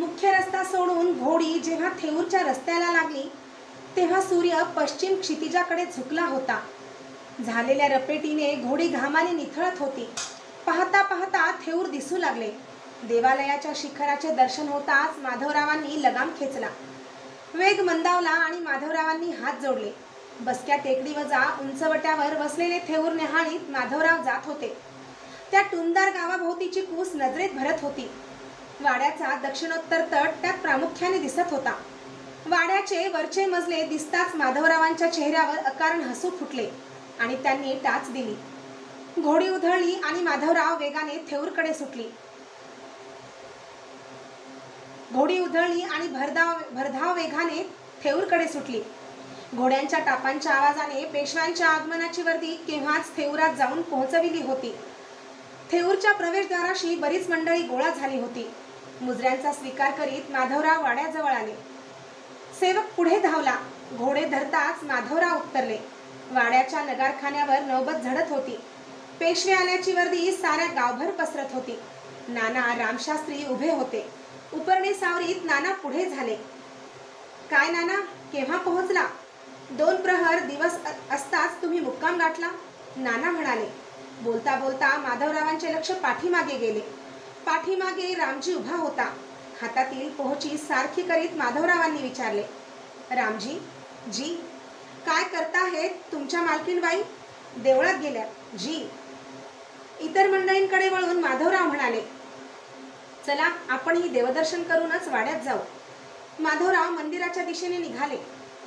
मुख्य रस्ता सोडून घोडी जेव्हा थेऊरच्या रस्त्याला लागली तेव्हा सूर्य पश्चिम क्षितिजाकडे झुकला होता. झालेल्या रपेटीने घोडी घामाने निथळत होती. पाहता पाहता थेऊर दिसू लागले. देवालयाच्या शिखराचे दर्शन होताच माधवरावांनी लगाम खेचला. वेग मंदावला आणि माधवरावांनी हात जोडले. बसक्या टेकडीवजा उंचवट्यावर वसलेले थेऊर निहाळीत माधवराव जात होते. त्या टुमदार गावाभोवतीची कूस नजरेत भरत होती. वाड्याचा दक्षिणोत्तर तट त्यात प्रामुख्याने दिसत होता. वाड्याचे वरचे मजले दिसताच माधवरावांच्या चेहऱ्यावर अकारण हसू फुटले आणि त्यांनी टाच दिली. घोडी उधळली आणि माधवराव वेगाने थेऊरकडे सुटली. घोडी उधळली आणि भरधाव वेगाने थेऊरकडे सुटली. घोड्यांच्या टापांच्या आवाजाने पेशव्यांच्या आगमनाची वर्दी केव्हाच थेऊरात जाऊन पोहोचविली होती. थेऊरच्या प्रवेशद्वाराशी बरीच मंडळी गोळा झाली होती. मुजऱ्यांचा स्वीकार करीत माधवराव वाड्याजवळ आले. सेवक पुढे धावला. घोडे धरताच माधवराव उतरले. वाड्याच्या नगारखान्यावर नौबत झडत होती. पेशवे आल्याची वर्दी साऱ्या गावभर पसरत होती. नाना रामशास्त्री उभे होते. उपरणे सावरीत नाना पुढे झाले. काय नाना, केव्हा पोहोचला? 2 प्रहर दिवस असताच तुम्ही मुक्काम गाठला, नाना म्हणाले. बोलता बोलता माधवरावांचे लक्ष पाठीमागे गेले. पाठीमागे रामजी उभा होता. हातातील पोहची सारखी करीत माधवरावांनी विचारले, रामजी जी काय करता हे तुमच्या मालकीणबाई? देवळात गेल्या जी. इतर मंडळींकडे वळून माधवराव म्हणाले, चला आपण ही देवदर्शन करूनच वाड्यात जाऊ. माधवराव मंदिराच्या दिशेने निघाले.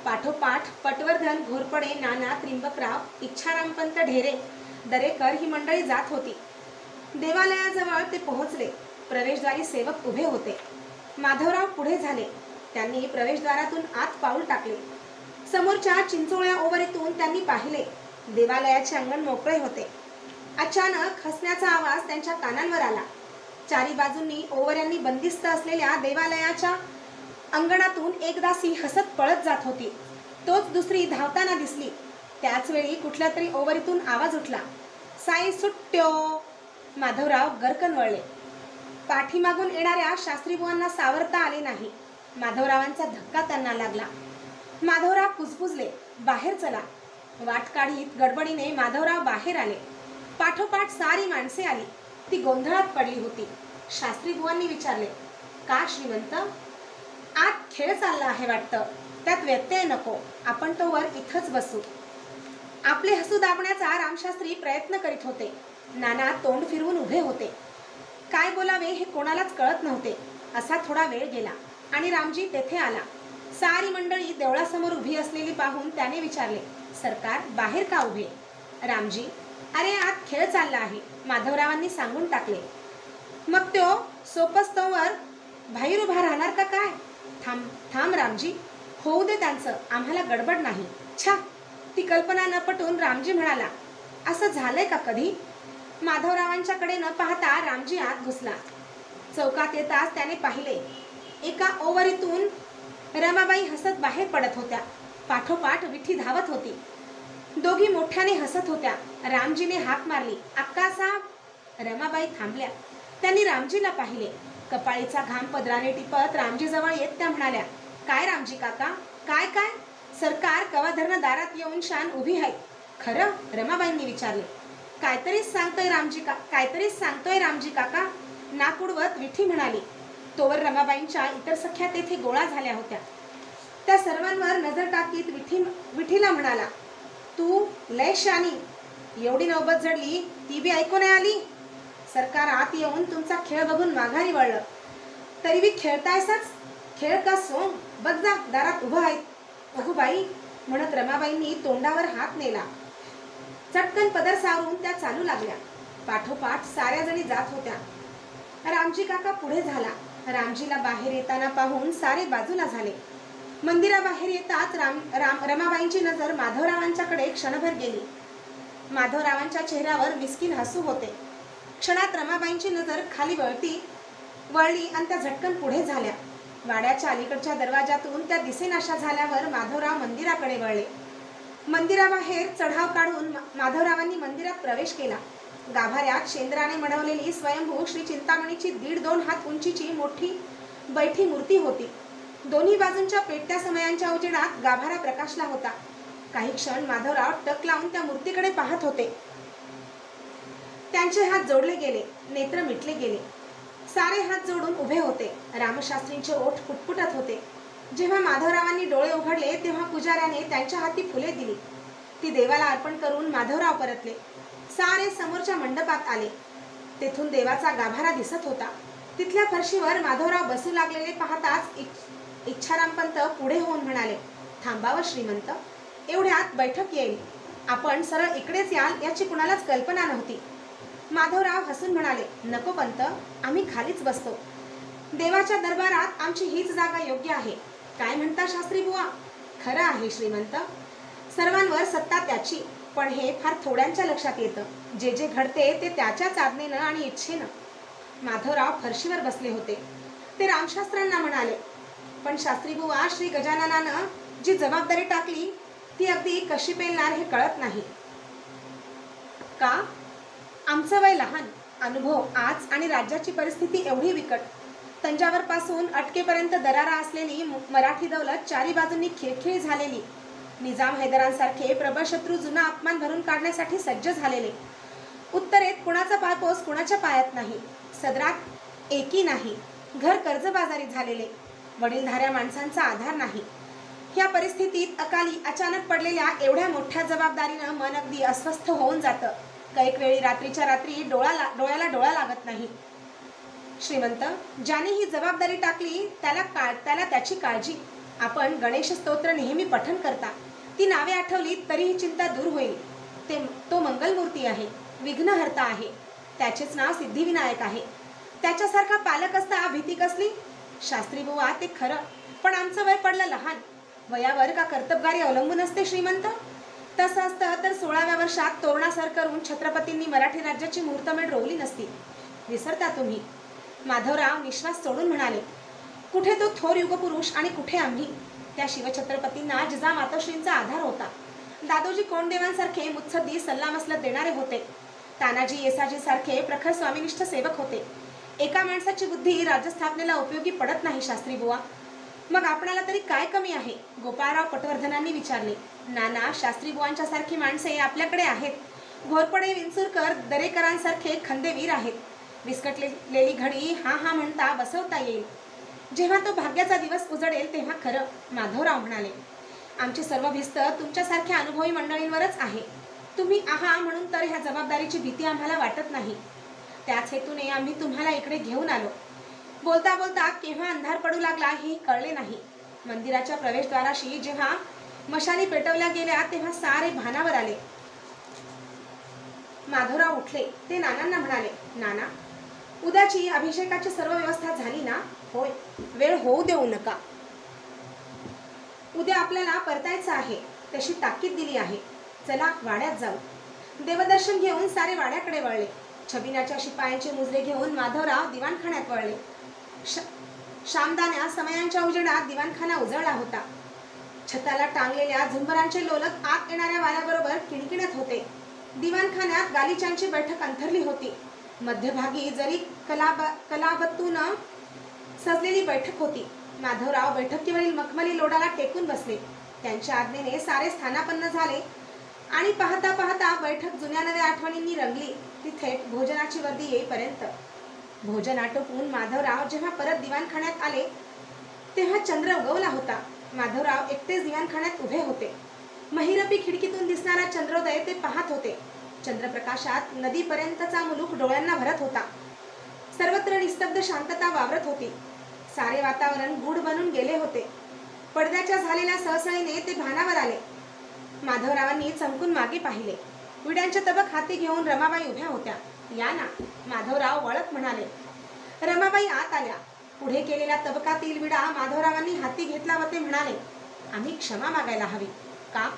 पाठोपाठ पटवर्धन, घोरपडे, नाना, त्रिंबकराव, इच्छारामपंत ढेरे, दरेकर ही मंडळी जात होती. देवालयाजवळ ते पोहोचले. प्रवेशद्वारी सेवक उभे होते. माधवराव पुढे झाले. त्यांनी प्रवेशद्वारातून आत पाऊल टाकले. समोरच्या चिंचोळ्या ओवरीतून त्यांनी पाहिले. देवालयाचे अंगण मोकळे होते. अचानक हसण्याचा आवाज त्यांच्या कानांवर आला. चारी बाजूंनी ओवऱ्यांनी बंदिस्त असलेल्या देवालयाच्या अंगणातून एक दासी हसत पळत जात होती. तोच दुसरी धावताना दिसली. त्याच वेळी कुठल्या तरी ओवरीतून आवाज उठला, साई सुट्ट्यो. माधवराव गरकन वळले. पाठीमागून येणाऱ्या शास्त्रीबुवांना सावरता आले नाही. माधवरावांचा धक्का त्यांना लागला. माधवराव कुजबुजले, बाहेर चला. वाट काढीत गडबडीने माधवराव बाहेर आले. पाठोपाठ सारी माणसे आली. ती गोंधळात पडली होती. शास्त्रीबुवांनी विचारले, का श्रीमंत? आत खेळ चालला आहे वाटतं, त्यात व्यत्यय नको, आपण तो वर इथंच बसू. आपले हसू दाबण्याचा रामशास्त्री प्रयत्न करीत होते. नाना तोंड फिरवून उभे होते. काय बोलावे हे कोणालाच कळत नव्हते. असा थोडा वेळ गेला आणि रामजी तेथे आला. सारी मंडळी देवळासमोर उभी असलेली पाहून त्याने विचारले, सरकार बाहेर का उभे? रामजी, अरे आत खेळ चालला आहे, माधवरावांनी सांगून टाकले. मग तो सोपस्तवर बाहेर उभा राहणार का काय? थांब रामजी, होऊ दे त्यांचं, आम्हाला गडबड नाही. छा. ती कल्पना न पटून रामजी म्हणाला, असं झालंय का कधी? माधवरावांच्याकडे न पाहता रामजी आत घुसला. चौकात येताच त्याने पाहिले. एका ओवरीतून रमाबाई हसत बाहेर पडत होत्या. पाठोपाठ विठी धावत होती. दोघी मोठ्याने हसत होत्या. रामजीने हाक मारली, अक्कासाहेब. रमाबाई थांबल्या. त्यांनी रामजीला पाहिले. कपाळीचा घाम पदराने टिपत रामजीजवळ येत त्या म्हणाल्या, काय रामजी काका, काय काय? सरकार कवाधरण दारात येऊन शान उभी आहेत. खरं? रमाबाईंनी विचारले. काहीतरीच सांगतोय रामजी काका, नाक उडवत विठी म्हणाली. तोवर रमाबाईंच्या इतर सख्या तेथे गोळा झाल्या होत्या. त्या सर्वांवर नजर टाकीत विठीला म्हणाला, तू लय शानी, एवढी नौबत जडली ती बी ऐकू नाही आली. सरकार आत येऊन तुमचा खेळ बघून माघारी वळलं, तरी बी खेळतायसच. खेळ का सोंग, बघ जा दारात उभं आहेत. अगो बाई, म्हणत रमाबाईंनी तोंडावर हात नेला. चटकन पदर सावरून त्या चालू लागल्या. पाठोपाठ साऱ्या जणी जात होत्या. रामजी काका पुढे झाला. रामजीला बाहेर येताना पाहून सारे बाजूला झाले. मंदिराबाहेर येताच रमाबाईंची नजर माधवरावांच्याकडे क्षणभर गेली. माधवरावांच्या चेहऱ्यावर मिस्कीन हसू होते. क्षणात रमाबाईंची नजर खाली वळली आणि त्या झटकन पुढे झाल्या. वाड्याच्या अलीकडच्या दरवाजातून त्या दिसेनाशा झाल्यावर माधवराव मंदिराकडे वळले. मंदिराबाहेर चढाव काढून माधवरावांनी मंदिरात प्रवेश केला. गाभाऱ्यात शेंद्राने मढवलेली स्वयंभू श्री चिंतामणीची 1.5-2 हात उंचीची मोठी बैठी मूर्ती होती. दोन्ही बाजूंच्या पेटत्या समयांच्या उजेडात गाभारा प्रकाशला होता. काही क्षण माधवराव टक लावून त्या मूर्तीकडे पाहत होते. त्यांचे हात जोडले गेले, नेत्र मिटले गेले. सारे हात जोडून उभे होते. रामशास्त्रींचे ओठ पुटपुटत होते. जेव्हा माधवरावांनी डोळे उघडले तेव्हा पुजाऱ्याने त्यांच्या हाती फुले दिली. ती देवाला अर्पण करून माधवराव परतले. सारे समोरच्या मंडपात आले. तेथून देवाचा गाभारा दिसत होता. तिथल्या फरशीवर माधवराव बसू लागलेले पाहताच इच्छारामपंत पुढे होऊन म्हणाले, थांबावं श्रीमंत, एवढ्यात बैठक येईल. आपण सरळ इकडेच याल याची कुणालाच कल्पना नव्हती. माधवराव हसून म्हणाले, नको पंत, आम्ही खालीच बसतो. देवाच्या दरबारात आमची हीच जागा योग्य आहे. काय म्हणता शास्त्री बुवा? खरं आहे श्रीमंत, सर्वांवर सत्ता त्याची, पण हे फार थोड्यांच्या लक्षात येतं. जे जे घडते ते त्याच्याच आज्ञेनं आणि इच्छेनं. माधवराव फरशीवर बसले होते. ते रामशास्त्रांना म्हणाले, पण शास्त्री बुवा, श्री गजाननानं जी जबाबदारी टाकली ती अगदी कशी पेलणार हे कळत नाही. का? आमचं वय लहान, अनुभव आज आणि राज्याची परिस्थिती एवढी बिकट. तंजावर पासून अटकेपर्यंत दरारा असलेली मराठी दौलत चारी बाजूंनी खिळखिळ झालेली. निजाम हैदरांसारखे प्रबळ शत्रू जुना अपमान भरून काढण्यासाठी सज्ज झालेले. उत्तरेत कुणाचा पायपोस कुणाच्या पायात नाही. सदरात एकी नाही. घर कर्जबाजारी झालेले. वडीलधाऱ्या माणसांचा आधार नाही. ह्या परिस्थितीत अकाली अचानक पडलेल्या एवढ्या मोठ्या जबाबदारीनं मन अगदी अस्वस्थ होऊन जातं. कैक वेळी रात्रीच्या रात्री डोळ्याला डोळा लागत नाही. श्रीमंत, ज्याने ही जबाबदारी टाकली त्याला त्याची काळजी. आपण गणेश स्तोत्र नेहमी पठण करता. ती नावे आठवली तरी ही चिंता दूर होईल. तो मंगलमूर्ती आहे, विघ्नहर्ता आहे. त्याचेच नाव सिद्धिविनायक आहे. त्याच्यासारखा पालक असता भीती कसली? शास्त्री बुवा, ते खरं, पण आमचं वय पडलं लहान. वयावर का कर्तबगारी अवलंबून असते श्रीमंत? तसं असतं तर 16व्या वर्षात तोरणा सर करून छत्रपतींनी मराठी राज्याची मुहूर्तमेढ रोवली नसती. विसरता तुम्ही. माधवराव निश्वास सोडून म्हणाले, कुठे तो थोर युगपुरुष आणि कुठे आम्ही? त्या शिवछत्रपतींना जिजामातोश्रींचा आधार होता. दादोजी कोंडदेवांसारखे मुत्सद्दी सल्लामसलत देणारे होते. तानाजी येसाजी सारखे प्रखर स्वामिनिष्ठ सेवक होते. एका माणसाची बुद्धी राज्यस्थापनेला उपयोगी पडत नाही शास्त्री बुवा. मग आपणाला तरी काय कमी आहे? गोपाळराव पटवर्धनांनी विचारले. नाना, शास्त्री बुवांच्या सारखी माणसे आपल्याकडे आहेत. घोरपडे विंचुरकर दरेकरांसारखे खंदेवीर आहेत. विस्कटलेली घडी हा हा म्हणता बसवता येईल. जेव्हा तो भाग्याचा दिवस उजडेल तेव्हा खरं. माधवराव म्हणाले, आमची सर्व भिस्त तुमच्यासारख्या अनुभवी मंडळींवरच आहे. तुम्ही आहा म्हणून तर ह्या जबाबदारीची भीती आम्हाला वाटत नाही. त्याच हेतूने आम्ही तुम्हाला इकडे घेऊन आलो. बोलता बोलता केव्हा अंधार पडू लागला हे कळले नाही. मंदिराच्या प्रवेशद्वाराशी जेव्हा मशाली पेटवल्या गेल्या तेव्हा सारे भानावर आले. माधवराव उठले. ते नानांना म्हणाले, नाना, उद्याची अभिषेकाची सर्व व्यवस्था झाली ना? होय. वेळ होऊ देऊ नका. उद्या आपल्याला परतायचं आहे, तशी ताकीद दिली आहे. चला वाड्यात जाऊ. देवदर्शन घेऊन सारे वाड्याकडे वळले. छबिनाच्या शिपायांचे मुजरे घेऊन माधवराव दिवाणखान्यात वळले. शामदान्या समयांच्या उजेडात दिवाणखाना उजळला होता. छताला टांगलेल्या झुंबरांचे लोलक आत येणाऱ्या वाऱ्याबरोबर किणकिणत होते. दिवाणखान्यात गालिचांची बैठक अंथरली होती. मध्यभागी जरी कलाबत्तून सजलेली बैठक होती. माधवराव बैठकीवरील मखमली लोडाला टेकून बसले. त्यांच्या आज्ञेने सारे स्थानापन्न झाले आणि पाहता पाहता बैठक जुन्या नव्या आठवणींनी रंगली. ती थेट भोजनाची वर्दी येईपर्यंत. भोजन आटोपून माधवराव जेव्हा परत दिवाणखान्यात आले तेव्हा चंद्र उगवला होता. माधवराव एकटेच दिवाणखान्यात उभे होते. महिरपी खिडकीतून दिसणारा चंद्रोदय ते पाहत होते. चंद्रप्रकाशात नदीपर्यंतचा मुलूक डोळ्यांना भरत होता. सर्वत्र निस्तब्ध शांतता वावरत होती. सारे वातावरण गूढ बनून गेले होते. पडद्याच्या झालेल्या सहसळीने ते भानावर आले. माधवरावांनी चमकून मागे पाहिले. विड्यांचे तबक हाती घेऊन रमाबाई उभ्या होत्या. या ना, माधवराव वळत म्हणाले. रमाबाई आत आल्या. पुढे केलेल्या तबकातील विडा माधवरावांनी हाती घेतला व ते म्हणाले, आम्ही क्षमा मागायला हवी. का?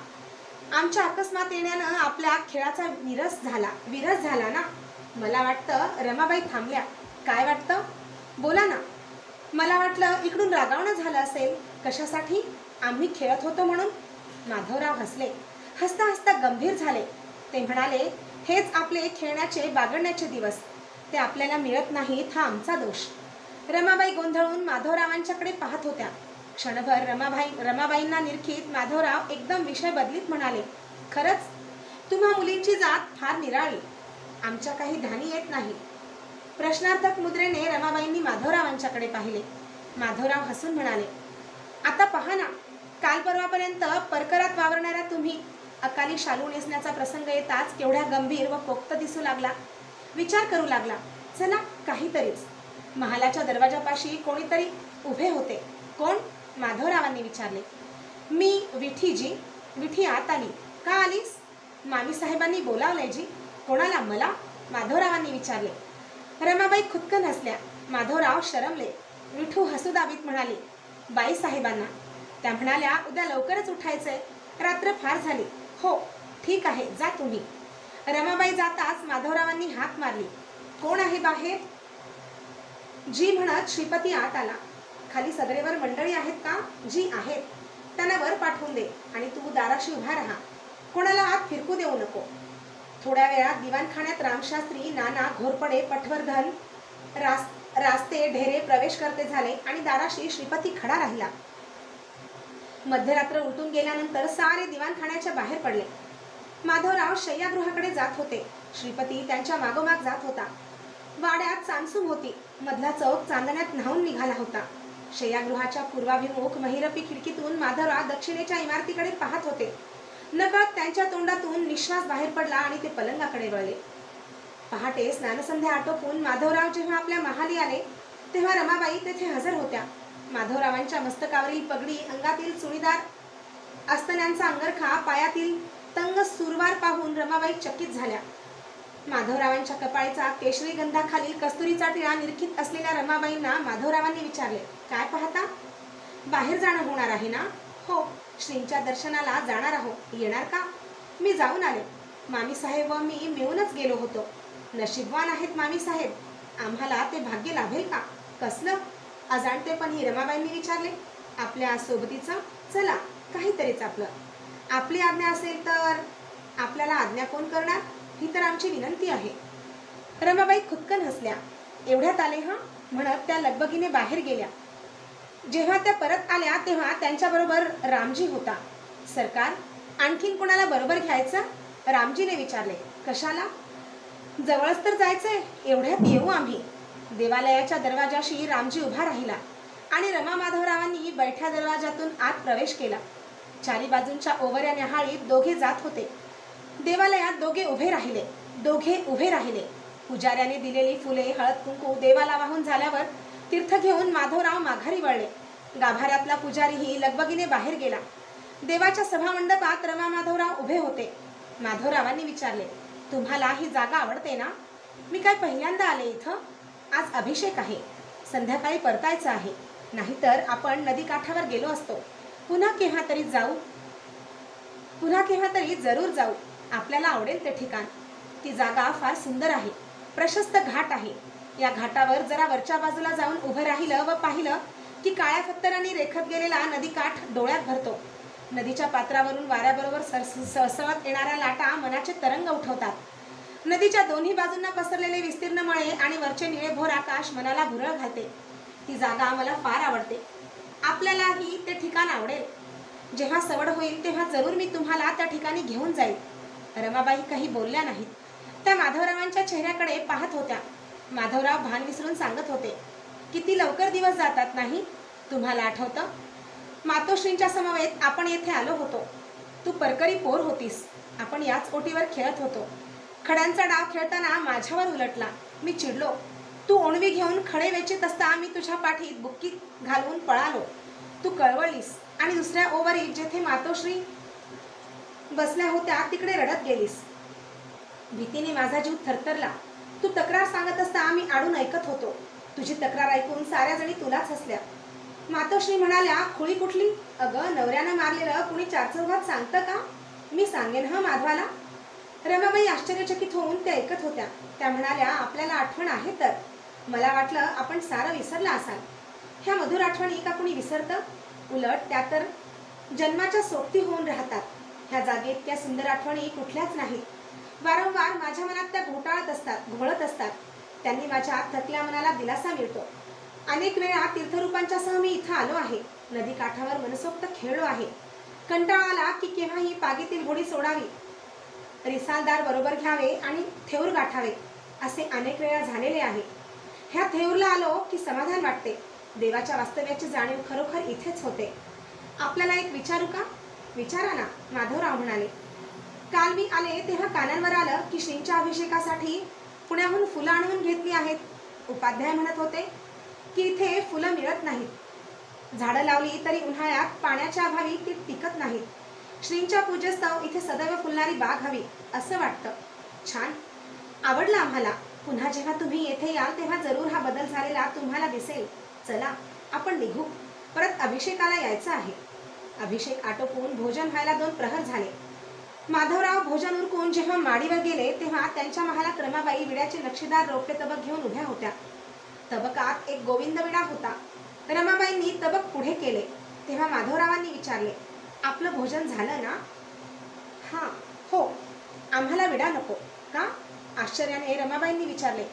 आमच्या अकस्मात येण्यानं आपल्या खेळाचा विरस झाला ना? मला वाटतं. रमाबाई थांबल्या. काय वाटतं? बोला ना. मला वाटलं इकडून रागावणं झालं असेल. कशासाठी? आम्ही खेळत होतो म्हणून. माधवराव हसले. हसता हसता गंभीर झाले. ते म्हणाले, हेच आपले खेळण्याचे बागडण्याचे दिवस. ते आपल्याला मिळत नाहीत हा आमचा दोष. रमाबाई गोंधळून माधवरावांच्याकडे पाहत होत्या. क्षणभर रमाबाईंना निरखीत माधवराव एकदम विषय बदलीत म्हणाले, खरंच तुम्हा मुलींची जात फार निराळी. आमच्या काही ध्यानी येत नाही. प्रश्नार्थक मुद्रेने रमाबाईंनी माधवरावांच्याकडे पाहिले. माधवराव हसून म्हणाले, आता पहा ना, काल परवापर्यंत परकरात वावरणाऱ्या तुम्ही अकाली शालू नेसण्याचा प्रसंग येताच केवढ्या गंभीर व पोक्त दिसू लागला. विचार करू लागला. चला काहीतरीच. महालाच्या दरवाजापाशी कोणीतरी उभे होते. कोण? माधवरावांनी विचारले. मी विठीजी. विठी आत आली. का आलीस? मामी साहेबांनी बोलावलंय जी. कोणाला? मला? माधवरावांनी विचारले. रमाबाई खुदकन हसल्या. माधवराव शरमले. विठू हसू दाबीत म्हणाली, बाई साहेबांना. त्या म्हणाल्या, उद्या लवकरच उठायचंय, रात्र फार झाली. हो ठीक आहे, जा तुम्ही. रमाबाई जाताच माधवरावांनी हाक मारली. कोण आहे बाहेर? जी म्हणत श्रीपती आत आला. खाली सदरेवर मंडळी आहेत का? जी आहेत. त्यांना वर पाठवून दे आणि तू दाराशी उभा राहा. कोणाला आत फिरकू देऊ नको. थोड्या वेळात दिवाणखान्यात रामशास्त्री, नाना, घोरपडे, पटवर्धन, रास्ते, ढेरे प्रवेश करते झाले आणि दाराशी श्रीपती खडा राहिला. मध्यरात्र उलटून गेल्यानंतर सारे दिवाणखान्याच्या बाहेर पडले. माधवराव शय्यागृहाकडे जात होते. श्रीपती त्यांच्या मागोमाग जात होता. वाड्यात सामसूम होती. मधला चौक चांदण्यात न्हावून निघाला होता. शय्यागृहाच्या पूर्वाभिमुख महिरपी खिडकीतून माधवराव दक्षिणेच्या इमारतीकडे पाहत होते. नकळत त्यांच्या तोंडातून निश्वास बाहेर पडला आणि ते पलंगाकडे वळले. पहाटे स्नानसंध्या आटोपून माधवराव जेव्हा आपल्या महाली आले तेव्हा रमाबाई तेथे हजर होत्या. माधवरावांच्या मस्तकावरील पगडी, अंगातील चुणीदार अस्तनांचा अंगरखा, पायातील तंग सुरवार पाहून रमाबाई चकित झाल्या. माधवरावांच्या कपाळीचा केशरी गंधाखालील कस्तुरीचा टिळा निरखित असलेल्या रमाबाईंना माधवरावांनी विचारले, काय पाहता? बाहेर जाणं होणार आहे ना? हो, श्रींच्या दर्शनाला जाणार आहोत. येणार का? मी जाऊन आले. मामी साहेब व मी मिळूनच गेलो होतो. नशीबवान आहेत मामी साहेब. आम्हाला ते भाग्य लाभेल का? कसलं? अजाणतेपणी रमाबाईंनी विचारले. आपल्या सोबतीचं? चला काहीतरीच आपलं. आपली आज्ञा असेल तर. आपल्याला आज्ञा कोण करणार? ही तर आमची विनंती आहे. रमाबाई खुदकन हसल्या. एवढ्यात आले हा म्हणत त्या लगबगीने बाहेर गेल्या. जेव्हा त्या परत आल्या तेव्हा त्यांच्याबरोबर रामजी होता. सरकार, आणखीन कोणाला बरोबर घ्यायचं? रामजीने विचारले. कशाला? जवळच तर जायचंय. एवढ्यात येऊ आम्ही. देवालयाच्या दरवाजाशी रामजी उभा राहिला आणि रमा माधवरावांनी बैठ्या दरवाजातून आत प्रवेश केला. चारी बाजूंच्या ओवऱ्या न्याहाळीत दोघे जात होते. देवालयात दोघे उभे राहिले. पुजाऱ्याने दिलेली फुले, हळद कुंकू देवाला वाहून झाल्यावर तीर्थ घेऊन माधवराव माघारी वळले. गाभाऱ्यातला पुजारीही लगबगीने बाहेर गेला. देवाच्या सभामंडपात रमा माधवराव उभे होते. माधवरावांनी विचारले, तुम्हाला ही जागा आवडते ना? मी काय पहिल्यांदा आले इथं? आज अभिषेक आहे. संध्याकाळी परतायचं आहे. नाहीतर आपण नदीकाठावर गेलो असतो. पुन्हा केव्हा तरी जरूर जाऊ. आपल्याला आवडेल ते ठिकाण. ती जागा फार सुंदर आहे. प्रशस्त घाट आहे. या घाटावर जरा वरच्या बाजूला जाऊन उभं राहिलं व पाहिलं की काळ्या पत्थरांनी रेखत गेलेला नदीकाठ डोळ्यात भरतो. नदीच्या पात्रावरून वाऱ्याबरोबर सळसळत येणाऱ्या लाटा मनाचे तरंग उठवतात. नदीच्या दोन्ही बाजूंना पसरलेले विस्तीर्ण मळे आणि वरचे निळेभोर आकाश मनाला भुरळ घालते. ती जागा मला फार आवडते. आपल्यालाही ते ठिकाण आवडेल. जेव्हा सवड होईल तेव्हा जरूर मी तुम्हाला त्या ठिकाणी घेऊन जाईल. रमाबाई काही बोलल्या नाहीत. त्या माधवरावांच्या चेहऱ्याकडे पाहत होत्या. माधवराव भान विसरून सांगत होते, किती लवकर दिवस जातात नाही? तुम्हाला आठवतं? मातोश्रींच्या समवेत आपण येथे आलो होतो. तू परकरी पोर होतीस. आपण याच ओटीवर खेळत होतो. खड्यांचा डाव खेळताना माझ्यावर उलटला. मी चिडलो. तू ओणवी घेऊन खडे वेचीत असता मी तुझ्या पाठीत बुक्की घालून पळालो. तू कळवळलीस आणि दुसऱ्या ओवरीत जेथे मातोश्री बसल्या होत्या तिकडे रडत गेलीस. भीतीने माझा जीव थरथरला. तू तक्रार सांगत असता मी आडून ऐकत होतो. तुझी तक्रार ऐकून साऱ्या जणी तुलाच हसल्या. मातोश्री म्हणाल्या, खोळी कुठली? अगं, नवऱ्यानं मारलेलं कुणी चारचौघात सांगतं का? मी सांगेन हा माधवाला. रमाबाई आश्चर्यचकित होऊन ते ऐकत होत्या. त्या म्हणाल्या, आपल्याला आठवण आहे तर. मला वाटलं आपण सारं विसरला असाल. ह्या मधुर आठवणी का कुणी विसरतं? उलट त्या तर जन्माच्या सोबती होऊन राहतात. ह्या जागेत त्या सुंदर आठवणी कुठल्याच नाहीत. वारंवार माझ्या मनात त्या घोळत असतात. त्यांनी माझ्या थकल्या मनाला दिलासा मिळतो. अनेक वेळा तीर्थरूपांच्यासह मी इथं आलो आहे. नदी काठावर मनसोक्त खेळलो आहे. कंटाळा आला की केव्हा ही पागीतील घोडी सोडावी, रिसालदार बरोबर घ्यावे आणि थेऊर गाठावे असे अनेक वेळा झालेले आहे. ह्या थेऊरला आलो की समाधान वाटते. देवाच्या वास्तव्याची जाणीव खरोखर इथेच होते. आपल्याला एक विचारू का? विचारा ना, माधवराव म्हणाले. काल मी आले तेव्हा कानांवर आलं की श्रींच्या अभिषेकासाठी पुण्याहून फुलं आणून घेतली आहेत. उपाध्याय म्हणत होते की इथे फुलं मिळत नाहीत. झाडं लावली तरी उन्हाळ्यात पाण्याच्या अभावी ती टिकत नाहीत. श्रींच्या पूजेस्तव इथे सदैव फुलणारी बाग हवी असं वाटतं. छान, आवडलं आम्हाला. पुन्हा जेव्हा तुम्ही येथे याल तेव्हा जरूर हा बदल झालेला तुम्हाला दिसेल. चला आपण निघू, परत अभिषेकाला यायचं आहे. अभिषेक आटोपून भोजन व्हायला 2 प्रहर झाले. माधवराव भोजन उरकून जेव्हा माडीवर गेले तेव्हा त्यांच्या महालात रमाबाई विड्याचे नक्षीदार रौप्य तबक घेऊन उभ्या होत्या. तबकात एक गोविंद विडा होता. रमाबाईंनी तबक पुढे केले तेव्हा माधवरावांनी विचारले, आपलं भोजन झालं ना? हां, हो. आम्हाला विडा नको का? आश्चर्याने रमाबाईंनी विचारले.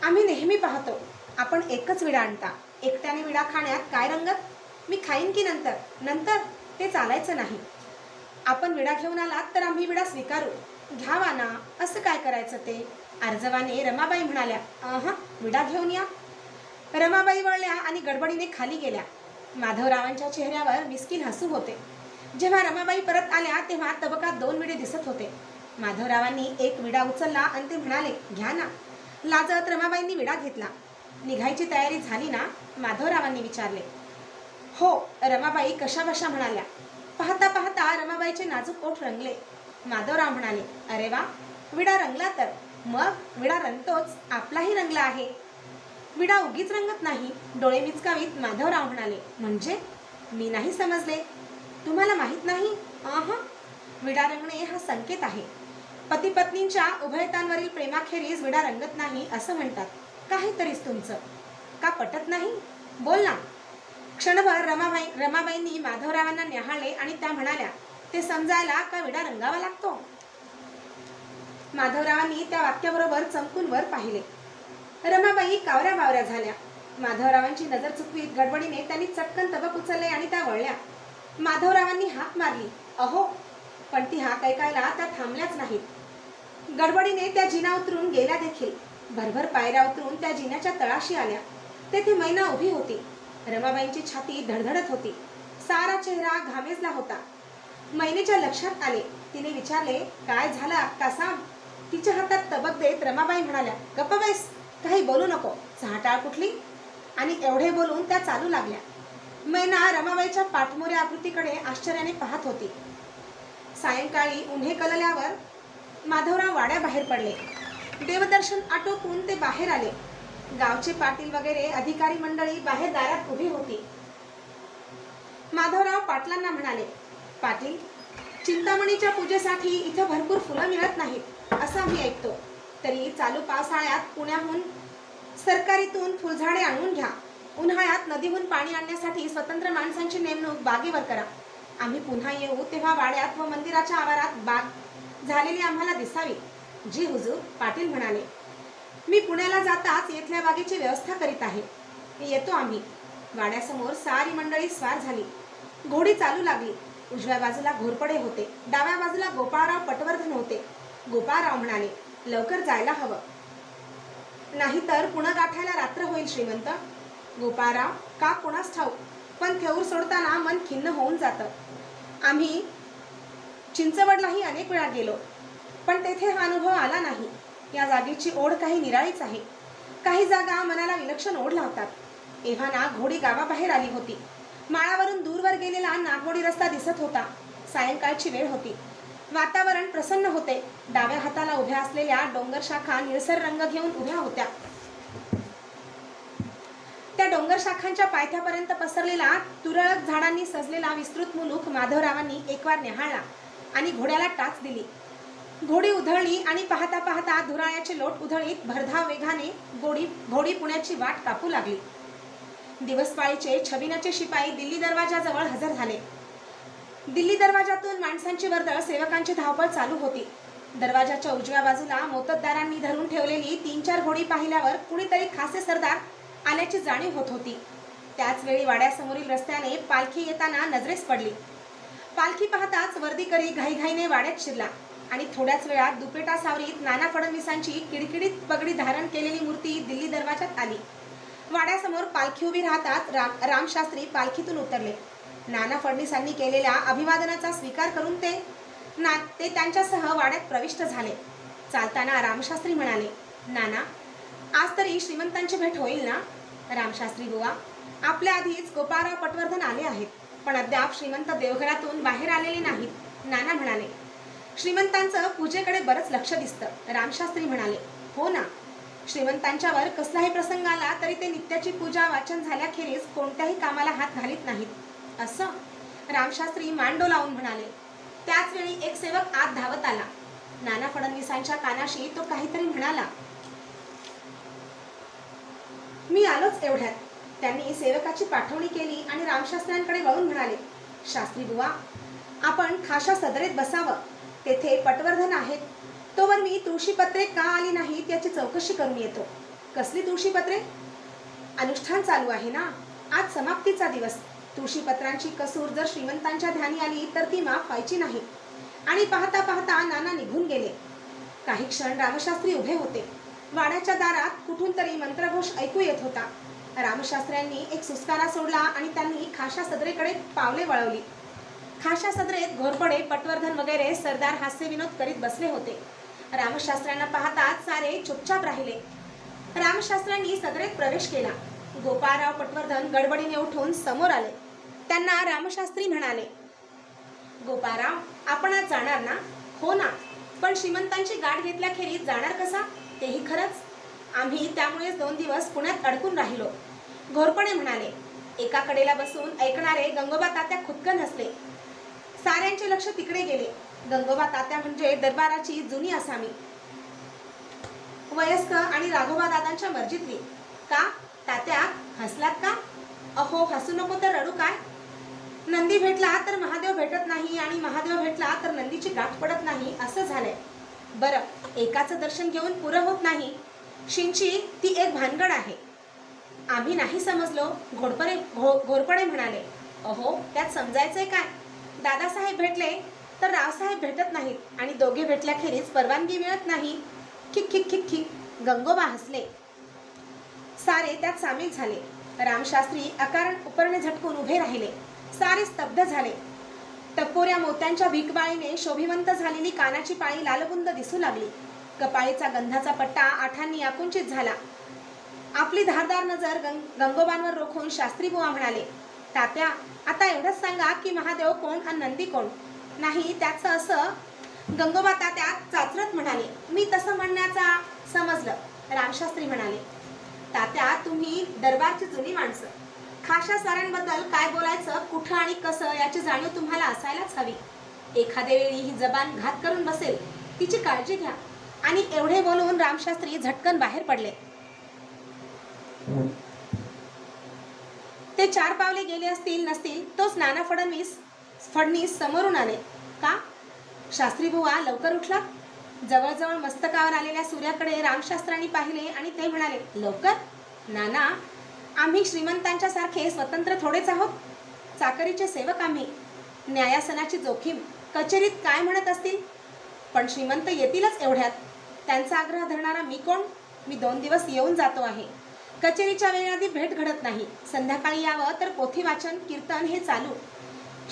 आम्ही नेहमी पाहतो आपण एकच विडा आणता. एकट्याने विडा खाण्यात काय रंगत? मी खाईन की नंतर? नंतर ते चालायचं नाही. आपण विडा घेऊन आलात तर आम्ही विडा स्वीकारू. घ्यावा ना, असं काय करायचं ते? आर्जवाने रमाबाई म्हणाल्या. विडा घेऊन या. रमाबाई वळल्या आणि गडबडीने खाली गेल्या. माधवरावांच्या चेहऱ्यावर मिस्कीन हसू होते. जेव्हा रमाबाई परत आल्या तेव्हा तबकात 2 विडे दिसत होते. माधवरावांनी एक विडा उचलला आणि ते म्हणाले, घ्या ना. लाजत रमाबाईंनी विडा घेतला. निघायची तयारी झाली ना? माधवरावांनी विचारले. हो, रमाबाई कशाबशा म्हणाल्या. पाहता पाहता रमाबाईचे नाजूक ओठ रंगले. माधवराव म्हणाले, अरे वा, विडा रंगला तर मग विडा रंगतोच, आपलाही रंगला आहे. विडा उगीच रंगत नाही. डोळे मिचकावीत माधवराव म्हणाले, म्हणजे? मी नाही समजले. तुम्हाला माहीत नाही? विडा रंगणे हा संकेत आहे. पती पत्नींच्या उभयतांवरील प्रेमाखेरीज विडा रंगत नाही असं म्हणतात. काहीतरीच तुमचं. का पटत नाही? बोल ना. क्षणभर रमाबाईंनी माधवरावांना न्याहाळले आणि त्या म्हणाल्या, ते समजायला का विडा रंगावा लागतो? माधवरावांनी त्या वाक्याबरोबर चमकून वर पाहिले. रमाबाई कावऱ्या बावऱ्या झाल्या. माधवरावांची नजर चुकवीत गडबडीने त्यांनी चटकन तबक उचलले आणि त्या वळल्या. माधवरावांनी हाक मारली, अहो, पण ती हाक ऐकायला त्या थांबल्याच नाहीत. गडबडीने त्या जिना उतरून गेल्या देखील. भरभर पायऱ्या उतरून त्या जिन्याच्या तळाशी आल्या. तेथे मैना उभी होती. रमाबाईंची छाती धडधडत होती. सारा चेहरा घामेजला होता. मैनेच्या लक्षात आले. तिने विचारले, काय झालं अक्का सांग. तिच्या हातात तबक देत रमाबाई म्हणाल्या, गप्प बैस, काही बोलू नको, चहाटाळ कुठली. आणि एवढे बोलून त्या चालू लागल्या. मैना रमाबाईच्या पाठमोऱ्या आकृतीकडे आश्चर्याने पाहत होती. सायंकाळी उन्हे कलल्यावर माधवराव वाड्याबाहेर पडले. देवदर्शन आटोपून ते बाहेर आले. गावचे पाटील वगैरे अधिकारी मंडळी बाहेर दारात उभी होती. माधवराव पाटलांना म्हणाले, पाटील, चिंतामणीच्या पूजेसाठी इथं भरपूर फुलं मिळत नाहीत असं आम्ही ऐकतो. तरी चालू पावसाळ्यात पुण्याहून सरकारीतून फुलझाडे आणून घ्या. उन्हाळ्यात नदीहून पाणी आणण्यासाठी स्वतंत्र माणसांची नेमणूक बागेवर करा. आम्ही पुन्हा येऊ तेव्हा वाड्यात व मंदिराच्या आवारात बाग झालेली आम्हाला दिसावी. जी हुजूर, पाटील म्हणाले. मी पुण्याला जाताच येथल्या बागेची व्यवस्था करीत आहे. येतो आम्ही. वाड्यासमोर सारी मंडळी स्वार झाली. घोडी चालू लागली. उजव्या बाजूला घोरपडे होते. डाव्या बाजूला गोपाळराव पटवर्धन होते. गोपाळराव म्हणाले, लवकर जायला हवं, नाहीतर पुणे गाठायला रात्र होईल श्रीमंत. गोपाळराव, का कोणास ठाऊक, पण थेऊर सोडताना मन खिन्न होऊन जातं. आम्ही चिंचवडलाही अनेक वेळा गेलो, पण तेथे हा अनुभव आला नाही. या जागेची ओढ काही निराळीच आहे. काही जागा मनाला विलक्षण ओढ लावतात. एव्हाना घोडी गावाबाहेर आली होती. माळावरून दूरवर गेलेला नागमोडी रस्ता दिसत होता. सायंकाळची वेळ होती. वातावरण प्रसन्न होते. डाव्या हाताला उभ्या असलेल्या डोंगर शाखा निळसर रंग घेऊन उभ्या होत्या. त्या डोंगर शाखांच्या पायथ्यापर्यंत पसरलेला तुरळक झाडांनी सजलेला विस्तृत मुलूख माधवरावांनी एकवार न्याहाळला आणि घोड्याला टाच दिली. घोडी उधळली आणि पाहता पाहता धुराळ्याचे लोट उधळीत भरधाव वेगाने घोडी पुण्याची वाट कापू लागली. दिवसपाळीचे छबिनाचे शिपाई दिल्ली दरवाजाजवळ हजर झाले. दिल्ली दरवाजातून माणसांची वर्दळ, सेवकांची धावपळ चालू होती. दरवाजाच्या उजव्या बाजूला मोत्तद्दारांनी धरून ठेवलेली 3-4 घोडी पाहिल्यावर कुणीतरी खासे सरदार आल्याची जाणीव होत होती. त्याच वेळी वाड्यासमोरील रस्त्याने पालखी येताना नजरेस पडली. पालखी पाहताच वर्दीकरी घाईघाईने वाड्यात शिरला आणि थोड्याच वेळात दुपेटा सावरीत नाना फडणवीसांची किडकिडीत पगडी धारण केलेली मूर्ती दिल्ली दरवाजात आली. वाड्यासमोर पालखी उभी राहताच रामशास्त्री पालखीतून उतरले. नाना फडणवीसांनी केलेल्या अभिवादनाचा स्वीकार करून ते त्यांच्यासह वाड्यात प्रविष्ट झाले. चालताना रामशास्त्री म्हणाले, नाना, आज तरी श्रीमंतांची भेट होईल ना? रामशास्त्री बुवा, आपल्या आधीच गोपाळराव पटवर्धन आले आहेत, पण अद्याप श्रीमंत देवघरातून बाहेर आलेले नाहीत. नाना म्हणाले, श्रीमंतांचं पूजेकडे बरंच लक्ष दिसतं. रामशास्त्री म्हणाले, हो ना, श्रीमंतांच्यावर कसलाही प्रसंग आला तरी ते नित्याची पूजा वाचन झाल्याखेरीज कोणत्याही कामाला हात घालीत नाहीत. असं? रामशास्त्री मान डोलावून म्हणाले. त्याच वेळी एक सेवक आत धावत आला. नाना फडणवीसांच्या कानाशी तो काहीतरी म्हणाला. मी आलोच एवढ्यात. त्यांनी सेवकाची पाठवणी केली आणि रामशास्त्र्यांकडे वळून म्हणाले, शास्त्री बुवा, आपण खाशा सदरेत बसावं. तेथे पटवर्धन आहेत. तोवर मी तुळशीपत्रे का आली नाहीत याची चौकशी करून येतो. कसली तुळशीपत्रे? अनुष्ठान चालू आहे ना. आज समाप्तीचा दिवस. तुळशीपत्रांची कसूर जर श्रीमंतांच्या ध्यानी आली तर ती माफ व्हायची नाही. आणि पाहता पाहता नाना निघून गेले. काही क्षण रामशास्त्री उभे होते. वाड्याच्या दारात कुठून तरी मंत्रघोष ऐकू येत होता. रामशास्त्र्यांनी एक सुस्कारा सोडला आणि त्यांनी खाशा सदरेकडे पावले वळवली. खाशा सदरेत घोरपडे, पटवर्धन वगैरे सरदार हास्य विनोद करीत बसले होते. रामशास्त्र्यांना पाहताच सारे चुपचाप राहिले. रामशास्त्र्यांनी सदरेत प्रवेश केला. गोपाळराव पटवर्धन गडबडीने उठून समोर आले. त्यांना रामशास्त्री म्हणाले, गोपाळराव, आपण आज जाणार ना? हो ना, पण श्रीमंतांची गाठ घेतल्याखेरीज जाणार कसा? तेही खरंच. आम्ही त्यामुळेच 2 दिवस पुण्यात अडकून राहिलो. घोरपडे म्हणाले. एका कडेला बसून ऐकणारे गंगोबा तात्या खुदकन हसले. साऱ्यांचे लक्ष तिकडे गेले. गंगोबा तात्या म्हणजे दरबाराची जुनी आसामी, वयस्क आणि राघोबा दादांच्या मर्जीतली. का तात्या, हसलात का? अहो, हसू नको तर रडू काय? नंदी भेटला तर महादेव भेटत नाही आणि महादेव भेटला तर नंदीची गाठ पडत नाही, असं झालंय. बरं, एकाचं दर्शन घेऊन पुरं होत नाही. शिंची ती एक भानगड आहे. आम्ही नाही समजलो. घोरपडे म्हणाले. अहो, त्यात समजायचंय काय? दादासाहेब भेटले तर रावसाहेब भेटत नाहीत आणि दोघे भेटल्याखेरीज परवानगी मिळत नाही. खिक खिक खिक खिक. गंगोबा हसले. सारे त्यात सामील झाले. रामशास्त्री अकारण उपरणे झटकून उभे राहिले. सारे स्तब्ध झाले. टपोऱ्या मोत्यांच्या भिकबाळीने शोभिवंत झालेली कानाची पाळी लालबुंद दिसू लागली. कपाळीचा गंधाचा पट्टा आठांनी आकुंचित झाला. आपली धारदार नजर गंगोबांवर रोखून शास्त्री बुवा म्हणाले, तात्या, आता एवढंच सांगा की महादेव कोण आणि नंदी कोण? नाही, त्याचं असं. गंगोबा तात्या चाचरत म्हणाले, मी तसं म्हणण्याचा समजलं. रामशास्त्री म्हणाले, तात्या, तुम्ही दरबारची जुनी माणसं. खाशा साऱ्यांबद्दल काय बोलायचं, कुठं आणि कसं याची जाणीव तुम्हाला असायलाच हवी. एखाद्या वेळी ही जबान घात करून बसेल, तिची काळजी घ्या. आणि एवढे बोलून रामशास्त्री झटकन बाहेर पडले. ते 4 पावले गेले असतील नसतील तोच नाना फडणवीस समोरून आले. का शास्त्री बुवा, लवकर उठला? जवळजवळ मस्तकावर आलेल्या सूर्याकडे रामशास्त्रांनी पाहिले आणि ते म्हणाले, लवकर? नाना, आम्ही श्रीमंतांच्या सारखे स्वतंत्र थोडेच आहोत. चाकरीचे सेवक आम्ही. न्यायासनाची जोखीम. कचेरीत काय म्हणत असतील, पण श्रीमंत येतीलच एवढ्यात. त्यांचा आग्रह धरणारा मी कोण? मी 2 दिवस येऊन जातो आहे. कचेरीच्या वेळेआधी भेट घडत नाही. संध्याकाळी यावं तर पोथी वाचन, कीर्तन हे चालू.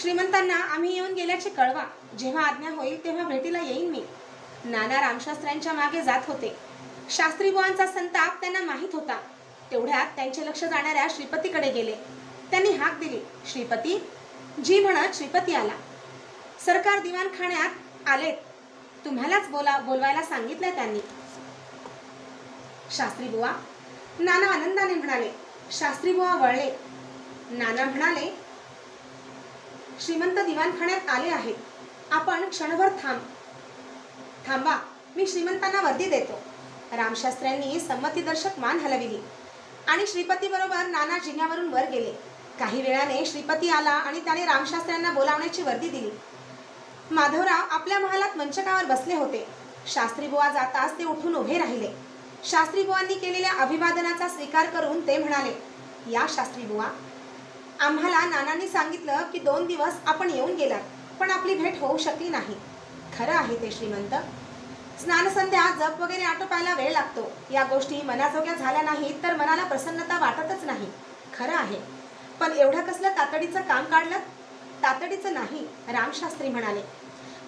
श्रीमंतांना आम्ही येऊन गेल्याचे कळवा. जेव्हा आज्ञा होईल तेव्हा भेटीला येईन मी. नाना रामशास्त्र्यांच्या मागे जात होते. शास्त्री बुवांचा संताप त्यांना माहीत होता. तेवढ्यात त्यांचे लक्ष जाणाऱ्या श्रीपतीकडे गेले. त्यांनी हाक दिली, श्रीपती. जी म्हणत श्रीपती आला. सरकार दिवाणखान्यात आलेत. तुम्हालाच बोलवायला सांगितलंय त्यांनी. शास्त्री बुवा, नाना आनंदाने म्हणाले. शास्त्री बुवा वळले. नाना म्हणाले, श्रीमंत दिवाणखान्यात आले आहेत. आपण क्षणभर थांबा, मी श्रीमंतांना वर्दी देतो. रामशास्त्र्यांनी संमतीदर्शक मान हलविली आणि श्रीपती बरोबर नाना जिन्यावरून वर गेले. काही वेळाने श्रीपती आला आणि त्याने रामशास्त्र्यांना बोलावण्याची वर्दी दिली. माधवराव आपल्या महालात मंचकावर बसले होते. शास्त्री बुवा जाताच ते उठून उभे राहिले. शास्त्री बुवांनी केलेल्या अभिवादनाचा स्वीकार करून ते म्हणाले, या शास्त्री बुवा, आम्हाला नानांनी सांगितलं की 2 दिवस आपण येऊन गेलात, पण आपली भेट होऊ शकली नाही. खरं आहे ते श्रीमंत. स्नानसंध्या जप वगैरे आटोपायला वेळ लागतो. या गोष्टी मनाजोग्या झाल्या नाहीत तर मनाला प्रसन्नता वाटतच नाही. खरं आहे, पण एवढं कसलं तातडीचं काम काढलं? तातडीचं नाही, रामशास्त्री म्हणाले.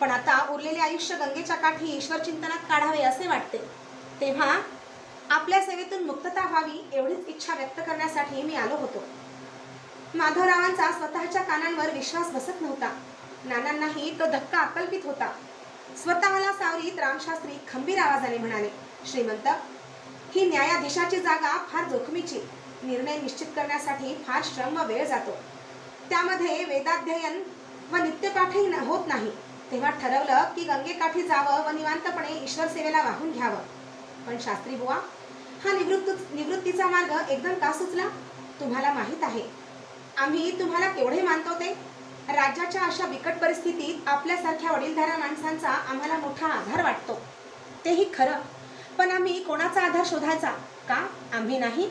पण आता उरलेले आयुष्य गंगेच्या काठी ईश्वर चिंतनात काढावे असे वाटते. तेव्हा आपल्या सेवेतून मुक्तता व्हावी एवढीच इच्छा व्यक्त करण्यासाठी मी आलो होतो. माधवरावांचा स्वतःच्या कानांवर विश्वास बसत नव्हता. नानांनाही तो धक्का अकल्पित होता. स्वतःला सावरीत रामशास्त्री खंबीर आवाजाने म्हणाले, श्रीमंत, ही न्यायाधीशाची जागा फार जोखमीची. निर्णय निश्चित करण्यासाठी फार श्रम व वेळ जातो. त्यामध्ये वेदाध्ययन व नित्यपाठही होत नाही. तेव्हा ठरवलं की गंगेकाठी जावं व निवांतपणे ईश्वर सेवेला वाहून घ्यावं. पण शास्त्री बुवा, हा निवृत्तीचा मार्ग एकदम का सुचला? तुम्हाला माहीत आहे आम्ही तुम्हाला केवढे मानतो ते. राज्याच्या अशा बिकट परिस्थितीत आपल्यासारख्या वडीलधाऱ्या माणसांचा आम्हाला मोठा आधार वाटतो. तेही खरं, पण आम्ही कोणाचा आधार शोधायचा का? आम्ही नाही.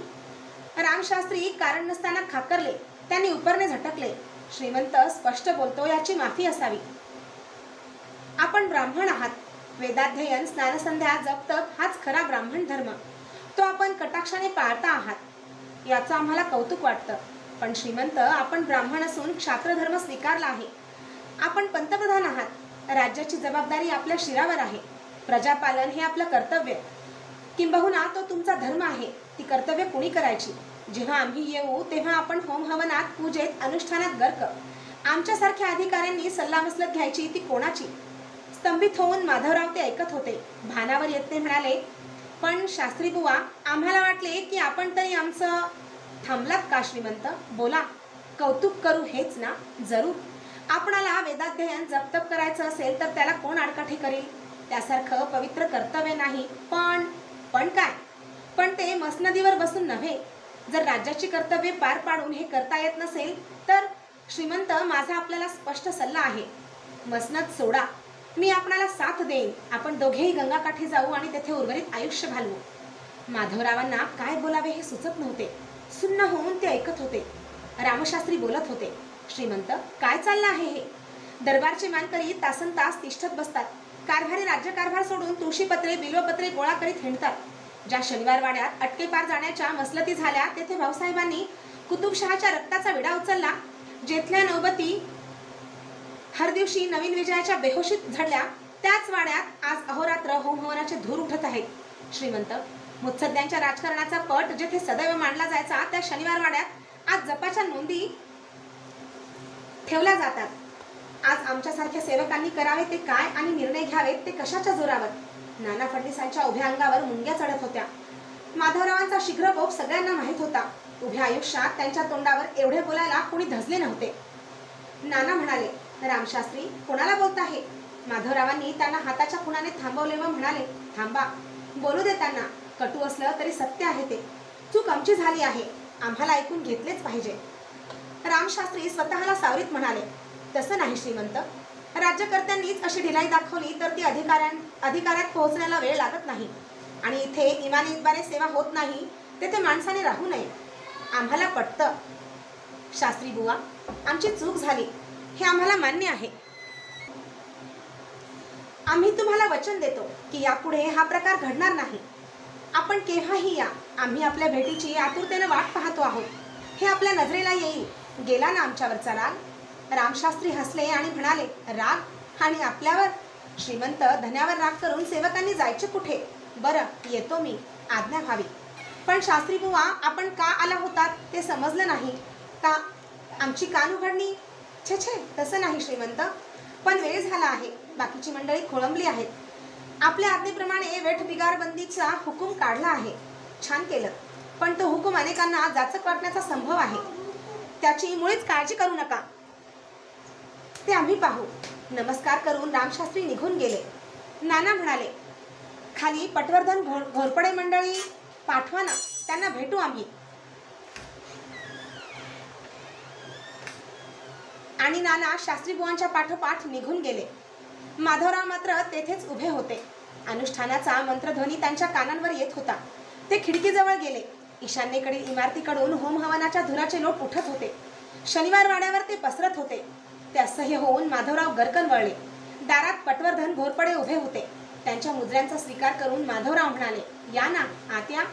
रामशास्त्री कारण नसताना खाकरले. त्यांनी उपरने झटकले. श्रीमंत स्पष्ट बोलतो, याची माफी असावी. आपण ब्राह्मण आहात. वेदाध्ययन, स्नानसंध्या, जपतप हाच खरा ब्राह्मण धर्म. तो आपण कटाक्षाने पाळता आहात. याचं आम्हाला कौतुक वाटतं. पण श्रीमंत, आपण ब्राह्मण असून क्षात्रधर्म स्वीकारला आहे. आपण पंतप्रधान आहात. राज्याची जबाबदारी आपल्या शिरावर आहे. प्रजापालन हे आपलं कर्तव्य, किंबहुना तो तुमचा धर्म आहे. ती कर्तव्य कुणी करायची? जेव्हा आम्ही येऊ तेव्हा आपण होम हवनात, पूजेत, अनुष्ठानात गर्क. आमच्यासारख्या अधिकाऱ्यांनी सल्लामसलत घ्यायची ती कोणाची? स्तंभित होऊन माधवराव ते ऐकत होते. भानावर येत ते म्हणाले, पण शास्त्री बुवा, आम्हाला वाटले की आपण तरी आमचं. थांबलात का श्रीमंत? बोला. कौतुक करू हेच ना? जरूर. आपणाला वेदाध्ययन जपतप करायचं असेल तर त्याला कोण आडकाठी करेल? त्यासारखं पवित्र कर्तव्य नाही. पण काय? पण ते मसनदीवर बसून नव्हे. जर राज्याची कर्तव्ये पार पाडून हे करता येत नसेल तर श्रीमंत, माझा आपल्याला स्पष्ट सल्ला आहे. मसनद सोडा. मी आपणाला साथ देईन. आपण दोघेही गंगाकाठी जाऊ आणि तेथे उर्वरित आयुष्य घालवू. माधवरावांना काय बोलावे हे सुचत नव्हते. सुन्न होऊन ते ऐकत होते. रामशास्त्री बोलत होते, श्रीमंत, काय चाललं आहे हे? दरबारचे मानकरी तासनतास तिष्ठत बसतात. कारभारी राज्यकारभार सोडून तुळशीपत्रे, बिल्वपत्रे गोळा करीत हिंडतात. ज्या शनिवार वाड्यात अटकेपार जाण्याच्या मसलती झाल्या तेथे भाऊसाहेबांनी कुतुबशहाच्या रक्ताचा विडा उचलला. जेथल्या नौबती हर दिवशी नवीन विजयाच्या बेहोशीत झडल्या, त्याच वाड्यात आज अहोरात्र होमहवनाचे धूर उठत आहेत. श्रीमंत, मुत्सद्यांच्या राजकारणाचा पट जेथे सदैव मांडला जायचा त्या शनिवार वाड्यात आज जपाच्या नोंदी ठेवल्या जातात. आज आमच्यासारख्या सेवकांनी करावे ते काय आणि निर्णय घ्यावेत ते कशाच्या जोरावर? नाना फडणीसांच्या उभ्या अंगावर मुंग्या चढत होत्या. माधवरावांचा शीघ्र कोप सगळ्यांना माहीत होता. उभ्या आयुष्यात त्यांच्या तोंडावर एवढे बोलायला कोणी धजले नव्हते. नाना म्हणाले, रामशास्त्री, कोणाला बोलताहे? माधवरावांनी त्यांना हाताच्या खुणाने थांबवले व म्हणाले, थांबा, बोलू दे त्यांना. कटू असलं तरी सत्य आहे ते. चूक आमची झाली आहे. आम्हाला ऐकून घेतलेच पाहिजे. रामशास्त्री स्वतःला सावरीत म्हणाले, तसं नाही श्रीमंत. राज्यकर्त्यांनीच अशी ढिलाई दाखवली तर ती अधिकाऱ्यात पोहोचण्याला वेळ लागत नाही. आणि इथे इमानीद्वारे सेवा होत नाही तेथे माणसाने राहू नये. आम्हाला पटतं. शास्त्री बुवा, आमची चूक झाली हे आम्हाला मान्य आहे. आम्ही तुम्हाला वचन देतो की यापुढे हा प्रकार घडणार नाही. आपण केव्हाही या. आम्ही आपल्या भेटीची आतुरतेने वाट पाहतो आहोत. हे आपल्या नजरेला येईल. गेला ना आमच्यावरचा राग? रामशास्त्री हसले आणि म्हणाले, राग आणि आपल्यावर? श्रीमंत, धन्यावर राग करून सेवकांनी जायचे कुठे? बरं, येतो मी. आज्ञा व्हावी. पण शास्त्री बुवा, आपण का आला होतात ते समजलं नाही का? आमची कान उघडणी? छे छे, तसं नाही श्रीमंत. पण वेळ झाला आहे. बाकीची मंडळी खोळंबली आहेत. आपल्या आज्ञेप्रमाणे वेठबिगारबंदीचा हुकूम काढला आहे. छान केलं. पण तो हुकूम अनेकांना जाचक वाटण्याचा संभव आहे. त्याची मुळीच काळजी करू नका. ते आम्ही पाहू. नमस्कार करून रामशास्त्री निघून गेले. नाना म्हणाले, खाली पटवर्धन घोरपडे मंडळी पाठवा ना, त्यांना भेटू आम्ही. आणि नाना शास्त्री बुवांच्या पाठोपाठ निघून गेले. माधवराव मात्र तेथेच उभे होते. अनुष्ठानाचा मंत्रध्वनी त्यांच्या कानांवर येत होता. ते खिडकीजवळ गेले. ईशान्येकडील इमारतीकडून होम हवनाच्या धुराचे लोट उठत होते. शनिवार वाड्यावर ते पसरत होते. ते असह्य होऊन माधवराव गरकन वळले. दारात पटवर्धन घोरपडे उभे होते. त्यांच्या मुजऱ्यांचा स्वीकार करून माधवराव म्हणाले, या ना, आत या.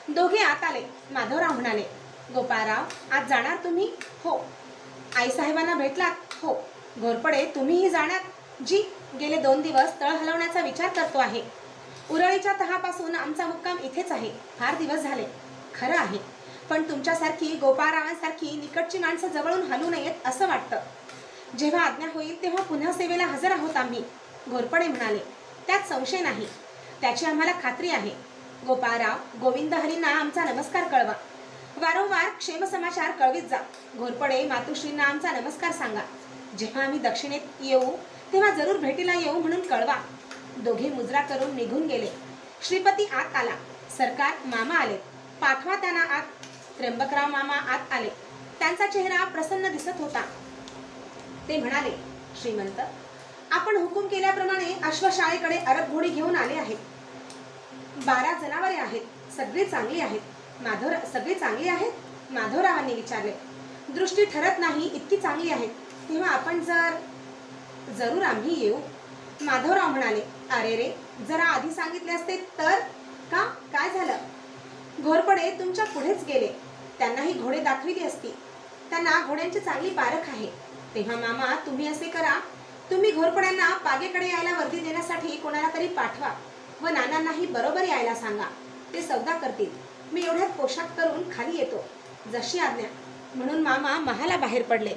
दोघे आत आले. माधवराव म्हणाले, गोपाळराव, आज जाणार तुम्ही? हो. आईसाहेबांना भेटलात? हो. घोरपडे, तुम्हीही जाणार? जी, गेले 2 दिवस तळ हलवण्याचा विचार करतो आहे. उरळीच्या तहापासून आमचा मुक्काम इथेच आहे. फार दिवस झाले. खरं आहे, पण तुमच्यासारखी गोपाळरावांसारखी निकटची माणसं जवळून हलू नयेत असं वाटतं. जेव्हा आज्ञा होईल तेव्हा पुन्हा सेवेला हजर आहोत आम्ही. घोरपडे म्हणाले, त्यात संशय नाही. त्याची आम्हाला खात्री आहे. गोपाळराव, गोविंद हरींना आमचा नमस्कार कळवा. वारंवार क्षेमसमाचार कळवीत जा. घोरपडे, मातुश्रींना आमचा नमस्कार सांगा. जेव्हा आम्ही दक्षिणेत येऊ तेव्हा जरूर भेटीला येऊ म्हणून कळवा. दोघे मुजरा करून निघून गेले. श्रीपती आत आला. सरकार, मामा आले. पाठवा त्यांना आत. त्र्यंबकराव मामा आत आले. त्यांचा चेहरा प्रसन्न दिसत होता. ते म्हणाले, श्रीमंत, आपण हुकूम केल्याप्रमाणे अश्वशाळेकडे अरब घोडी घेऊन आले आहेत. 12 जनावरे आहेत. सगळी चांगली आहेत. सगळी चांगली आहेत? माधवरावांनी विचारले. दृष्टी ठरत नाही इतकी चांगली आहेत. तेव्हा आपण जरूर आम्ही येऊ. माधवराव म्हणाले, अरे रे, जरा आधी सांगितले असते तर. का, काय झालं? घोरपडे तुमच्या पुढेच गेले. त्यांनाही घोडे दाखविली असती. त्यांना घोड्यांची चांगली पारख आहे. तेव्हा मामा, तुम्ही असे करा, तुम्ही घोरपड्यांना पागेकडे यायला वर्दी देण्यासाठी कोणाला तरी पाठवा व नानांनाही बरोबर यायला सांगा. ते सौदा करतील. मी एवढ्यात पोशाख करून खाली येतो. जशी आज्ञा. म्हणून मामा महाला बाहेर पडले.